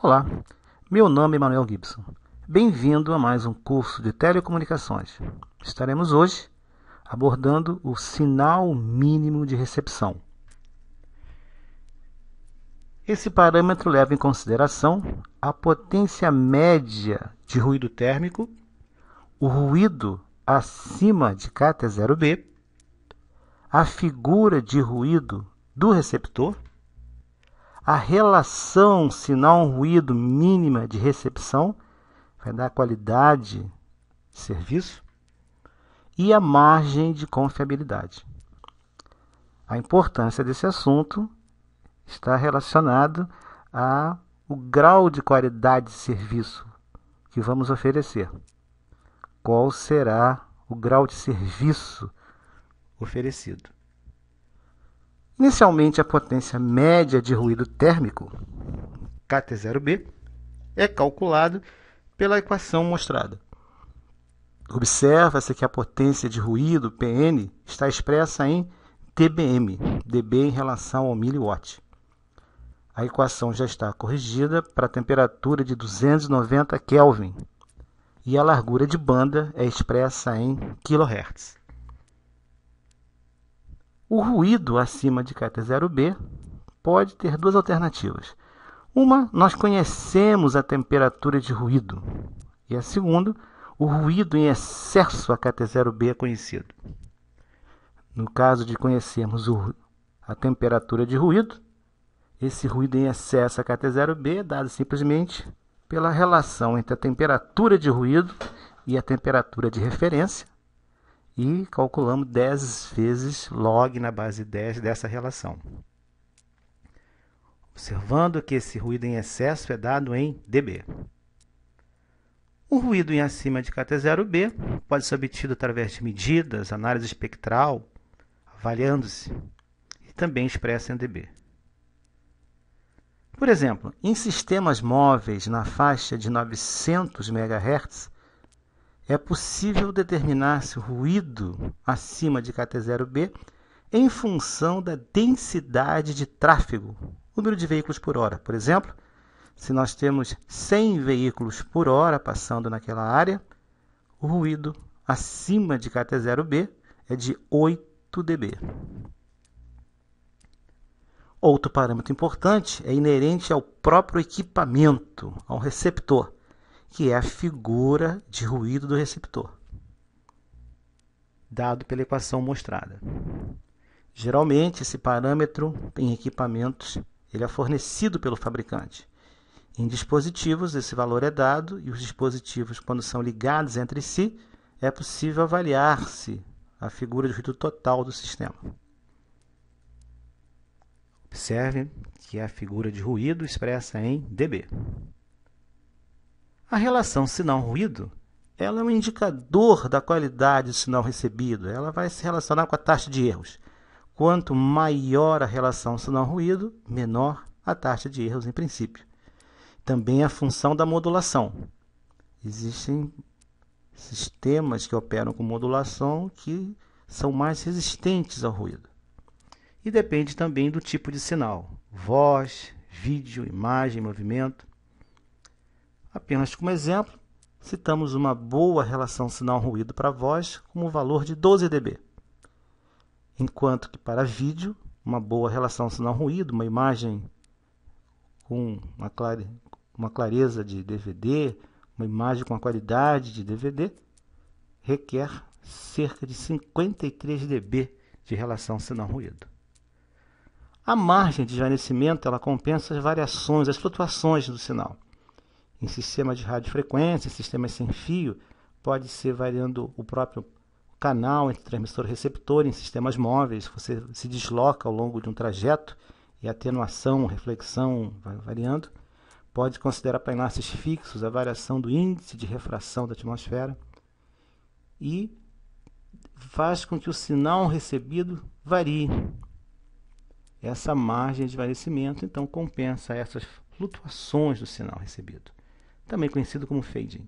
Olá, meu nome é Manuel Gibson. Bem-vindo a mais um curso de telecomunicações. Estaremos hoje abordando o sinal mínimo de recepção. Esse parâmetro leva em consideração a potência média de ruído térmico, o ruído acima de kT0B, a figura de ruído do receptor, a relação sinal-ruído mínima de recepção, vai dar qualidade de serviço, e a margem de confiabilidade. A importância desse assunto está relacionado ao grau de qualidade de serviço que vamos oferecer. Qual será o grau de serviço oferecido? Inicialmente, a potência média de ruído térmico, kT0B, é calculado pela equação mostrada. Observa-se que a potência de ruído, Pn, está expressa em dBm, dB em relação ao miliwatt. A equação já está corrigida para a temperatura de 290 Kelvin e a largura de banda é expressa em kHz. O ruído acima de kT0B pode ter duas alternativas. Uma, nós conhecemos a temperatura de ruído, e a segunda, o ruído em excesso a kT0B é conhecido. No caso de conhecermos a temperatura de ruído, esse ruído em excesso a kT0B é dado simplesmente pela relação entre a temperatura de ruído e a temperatura de referência, e calculamos 10 vezes log na base 10 dessa relação. Observando que esse ruído em excesso é dado em dB. O ruído em acima de kT0B pode ser obtido através de medidas, análise espectral, avaliando-se, e também expresso em dB. Por exemplo, em sistemas móveis na faixa de 900 MHz, é possível determinar se o ruído acima de kT0B em função da densidade de tráfego, número de veículos por hora. Por exemplo, se nós temos 100 veículos por hora passando naquela área, o ruído acima de kT0B é de 8 dB. Outro parâmetro importante é inerente ao próprio equipamento, ao receptor, que é a figura de ruído do receptor, dado pela equação mostrada. Geralmente, esse parâmetro em equipamentos ele é fornecido pelo fabricante. Em dispositivos, esse valor é dado e os dispositivos, quando são ligados entre si, é possível avaliar-se a figura de ruído total do sistema. Observe que é a figura de ruído expressa em dB. A relação sinal-ruído ela é um indicador da qualidade do sinal recebido. Ela vai se relacionar com a taxa de erros. Quanto maior a relação sinal-ruído, menor a taxa de erros em princípio. Também a função da modulação. Existem sistemas que operam com modulação que são mais resistentes ao ruído. E depende também do tipo de sinal. Voz, vídeo, imagem, movimento. Apenas como exemplo, citamos uma boa relação sinal-ruído para voz como o valor de 12 dB. Enquanto que para vídeo, uma boa relação sinal-ruído, uma imagem com uma clareza de DVD, uma imagem com a qualidade de DVD, requer cerca de 53 dB de relação sinal-ruído. A margem de desvanecimento ela compensa as variações, as flutuações do sinal. Em sistemas de radiofrequência, sistemas sem fio, pode ser variando o próprio canal entre transmissor e receptor. Em sistemas móveis, você se desloca ao longo de um trajeto e a atenuação, reflexão vai variando. Pode considerar para enlaces fixos a variação do índice de refração da atmosfera e faz com que o sinal recebido varie. Essa margem de desvanecimento, então, compensa essas flutuações do sinal recebido, também conhecido como fading.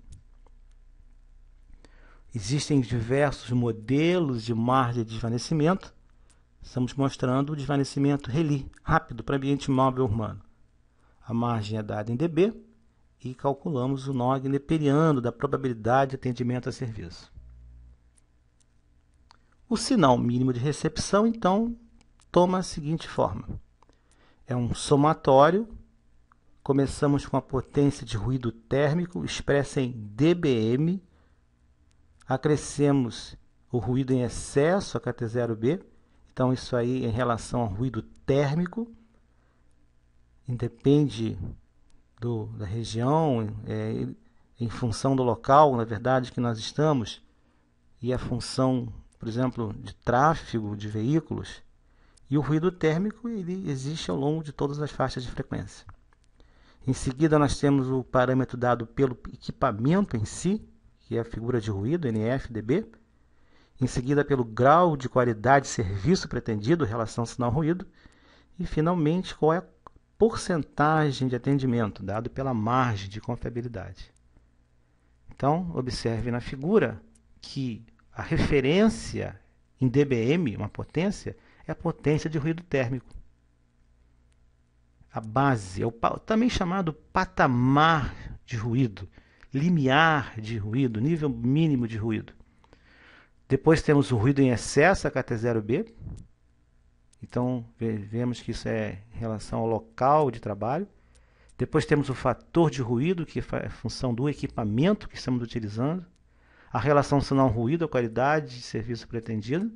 Existem diversos modelos de margem de desvanecimento. Estamos mostrando o desvanecimento Rayleigh, rápido para ambiente móvel urbano. A margem é dada em dB e calculamos o log neperiano da probabilidade de atendimento a serviço. O sinal mínimo de recepção, então, toma a seguinte forma. É um somatório. Começamos com a potência de ruído térmico expressa em dBm. Acrescemos o ruído em excesso, a KT0B. Então, isso aí em relação ao ruído térmico. Independe da região, em função do local, na verdade, que nós estamos, e a função, por exemplo, de tráfego de veículos. E o ruído térmico ele existe ao longo de todas as faixas de frequência. Em seguida, nós temos o parâmetro dado pelo equipamento em si, que é a figura de ruído, NF/dB. Em seguida, pelo grau de qualidade de serviço pretendido, relação sinal-ruído. E, finalmente, qual é a porcentagem de atendimento, dado pela margem de confiabilidade. Então, observe na figura que a referência em dBm, uma potência, é a potência de ruído térmico. A base, também chamado patamar de ruído, limiar de ruído, nível mínimo de ruído. Depois temos o ruído em excesso, a KT0B. Então, vemos que isso é em relação ao local de trabalho. Depois temos o fator de ruído, que é a função do equipamento que estamos utilizando. A relação sinal-ruído, a qualidade de serviço pretendido.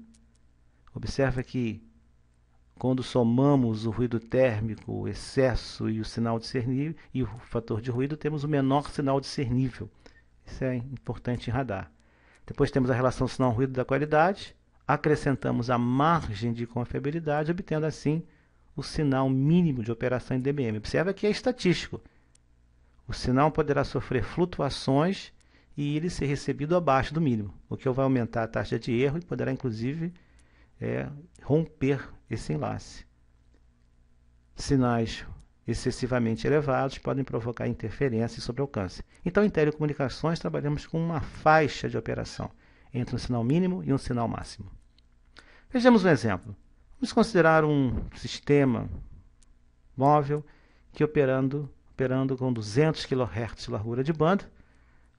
Observa que quando somamos o ruído térmico, o excesso e o sinal discernível, e o fator de ruído, temos o menor sinal discernível. Isso é importante em radar. Depois temos a relação sinal-ruído da qualidade. Acrescentamos a margem de confiabilidade, obtendo assim o sinal mínimo de operação em dBm. Observa que é estatístico. O sinal poderá sofrer flutuações e ele ser recebido abaixo do mínimo, o que vai aumentar a taxa de erro e poderá, inclusive, romper esse enlace. Sinais excessivamente elevados podem provocar interferência sobre alcance. Então, em telecomunicações, trabalhamos com uma faixa de operação entre um sinal mínimo e um sinal máximo. Vejamos um exemplo. Vamos considerar um sistema móvel que operando com 200 kHz de largura de banda,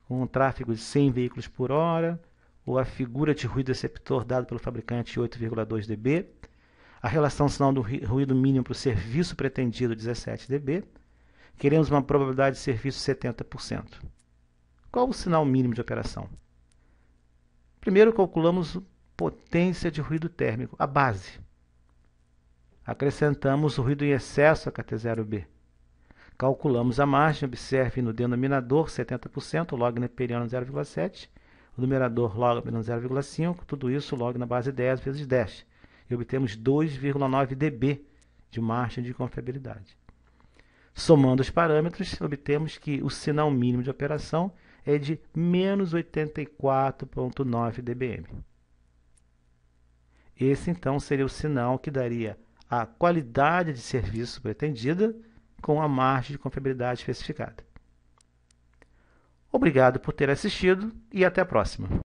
com um tráfego de 100 veículos por hora, ou a figura de ruído receptor dado pelo fabricante 8,2 dB, a relação sinal do ruído mínimo para o serviço pretendido 17 dB, queremos uma probabilidade de serviço 70%. Qual o sinal mínimo de operação? Primeiro calculamos a potência de ruído térmico, a base. Acrescentamos o ruído em excesso, a KT0B. Calculamos a margem, observe no denominador 70%, log neperiano 0,7, o numerador log neperiano 0,5, tudo isso log na base 10 vezes 10. E obtemos 2,9 dB de margem de confiabilidade. Somando os parâmetros, obtemos que o sinal mínimo de operação é de menos 84,9 dBm. Esse, então, seria o sinal que daria a qualidade de serviço pretendida com a margem de confiabilidade especificada. Obrigado por ter assistido e até a próxima.